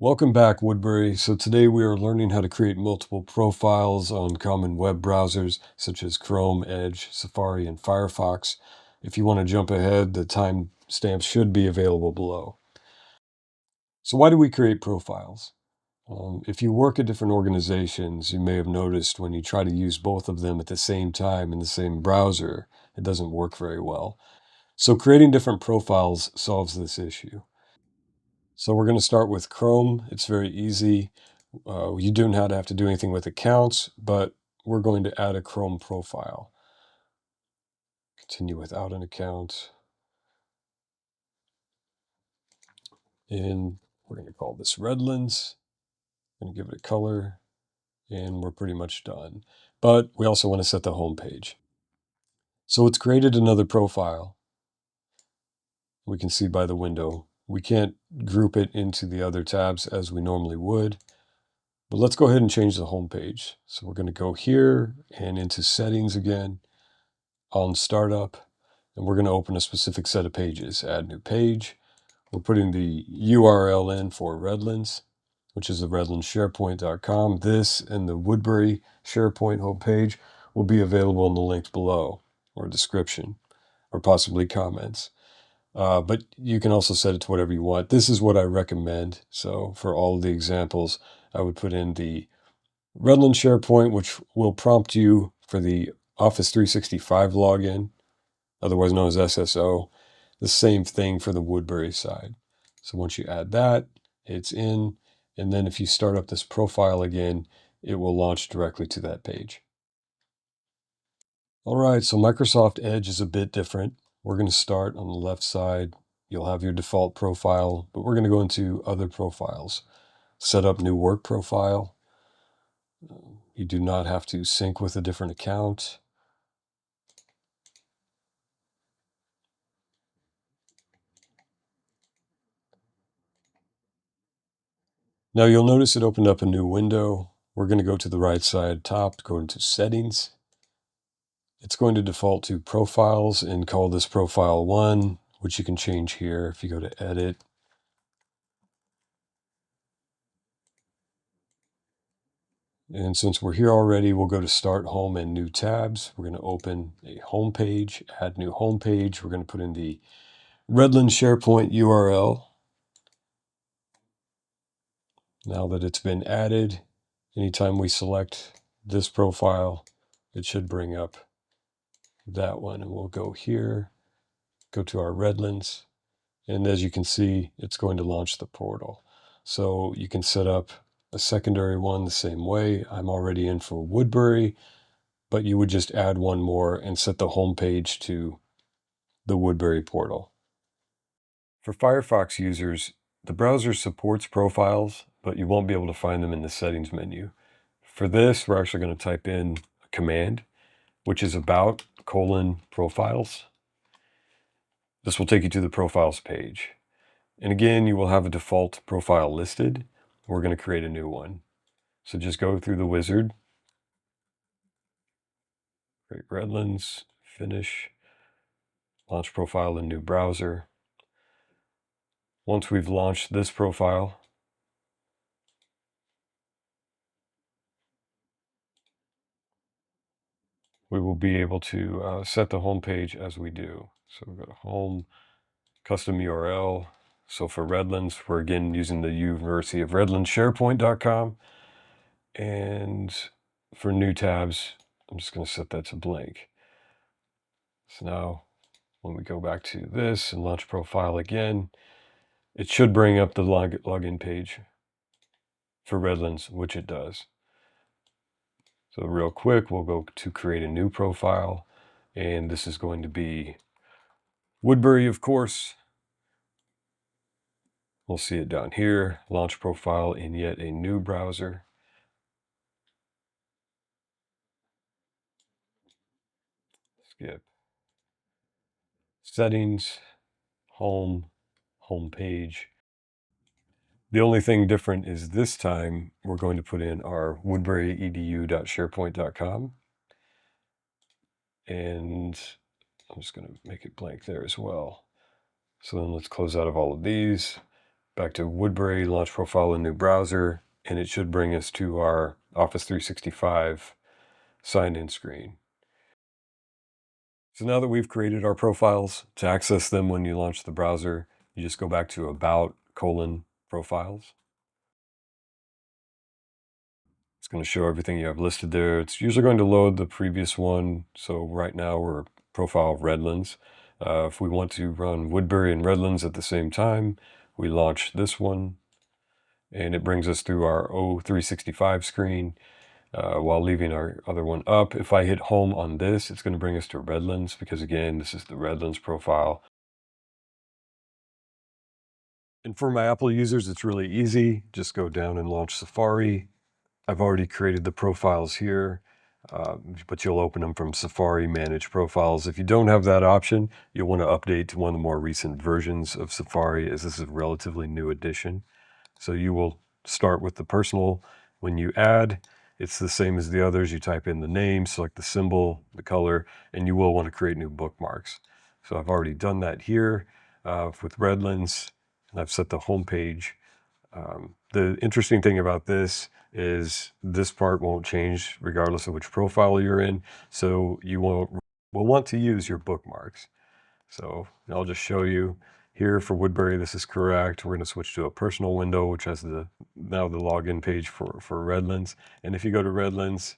Welcome back, Woodbury. So today we are learning how to create multiple profiles on common web browsers such as Chrome, Edge, Safari, and Firefox. If you want to jump ahead, the timestamps should be available below. So why do we create profiles? If you work at different organizations, you may have noticed when you try to use both of them at the same time in the same browser, it doesn't work very well. So creating different profiles solves this issue. So we're going to start with Chrome. It's very easy. You do not have to do anything with accounts, but we're going to add a Chrome profile. Continue without an account. And we're going to call this Redlands. I'm going to give it a color, and we're pretty much done. But we also want to set the home page. So it's created another profile. We can see by the window. We can't group it into the other tabs as we normally would. But let's go ahead and change the home page. So we're going to go here and into settings again on startup. And we're going to open a specific set of pages. Add new page. We're putting the URL in for Redlands, which is the redlandssharepoint.com. This and the Woodbury SharePoint homepage will be available in the links below, or description, or possibly comments. But you can also set it to whatever you want. This is what I recommend. So for all of the examples, I would put in the Redland SharePoint, which will prompt you for the Office 365 login, otherwise known as SSO. The same thing for the Woodbury side. So once you add that, it's in. And then if you start up this profile again, it will launch directly to that page. All right, so Microsoft Edge is a bit different. We're going to start on the left side. You'll have your default profile, but we're going to go into other profiles. Set up new work profile. You do not have to sync with a different account. Now you'll notice it opened up a new window. We're going to go to the right side top, go into settings. It's going to default to profiles and call this profile 1, which you can change here if you go to edit. And since we're here already, we'll go to start home and new tabs. We're going to open a home page, add new home page. We're going to put in the Redland SharePoint URL. Now that it's been added, anytime we select this profile, it should bring up that one. And we'll go here, go to our Redlands. And as you can see, it's going to launch the portal. So you can set up a secondary one the same way. I'm already in for Woodbury, but you would just add one more and set the home page to the Woodbury portal. For Firefox users, the browser supports profiles, but you won't be able to find them in the settings menu. For this, we're actually going to type in a command, which is about:"profiles." This will take you to the profiles page. And again, you will have a default profile listed. We're going to create a new one. So just go through the wizard, create Redlands, finish, launch profile in new browser. Once we've launched this profile, we will be able to set the home page as we do. So we'll go to home, custom URL. So for Redlands, we're again using the University of Redlands SharePoint.com. And for new tabs, I'm just going to set that to blank. So now when we go back to this and launch profile again, it should bring up the login page for Redlands, which it does. So real quick, we'll go to create a new profile, and this is going to be Woodbury, of course. We'll see it down here, launch profile in yet a new browser. Skip. Settings, home, home page. The only thing different is this time we're going to put in our woodburyedu.sharepoint.com. And I'm just going to make it blank there as well. So then let's close out of all of these. back to Woodbury, launch profile in new browser, and it should bring us to our Office 365 sign-in screen. So now that we've created our profiles, to access them when you launch the browser, you just go back to About, Profiles. It's going to show everything you have listed there. It's usually going to load the previous one. So right now we're profile Redlands. If we want to run Woodbury and Redlands at the same time, we launch this one, and it brings us through our O365 screen while leaving our other one up. If I hit home on this, it's going to bring us to Redlands because, again, this is the Redlands profile. And for my Apple users, it's really easy. Just go down and launch Safari. I've already created the profiles here, but you'll open them from Safari Manage Profiles. If you don't have that option, you'll want to update to one of the more recent versions of Safari, as this is a relatively new addition. So you will start with the personal. When you add, it's the same as the others. You type in the name, select the symbol, the color, and you will want to create new bookmarks. So I've already done that here with Redlands, and I've set the home page. The interesting thing about this is this part won't change regardless of which profile you're in. So you will want to use your bookmarks. So I'll just show you here for Woodbury, this is correct. We're going to switch to a personal window, which has now the login page for Redlands. And if you go to Redlands,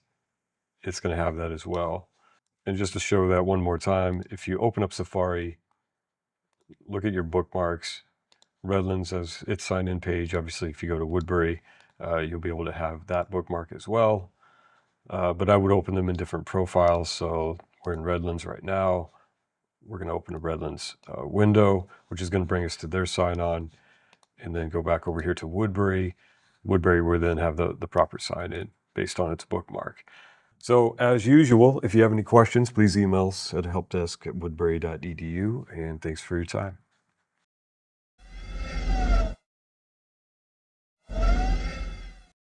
it's going to have that as well. And just to show that one more time, if you open up Safari, look at your bookmarks. Redlands has its sign-in page. Obviously, if you go to Woodbury, you'll be able to have that bookmark as well. But I would open them in different profiles. So we're in Redlands right now. We're going to open a Redlands window, which is going to bring us to their sign-on, and then go back over here to Woodbury. Woodbury will then have the proper sign-in based on its bookmark. So as usual, if you have any questions, please email us at helpdesk@woodbury.edu, and thanks for your time.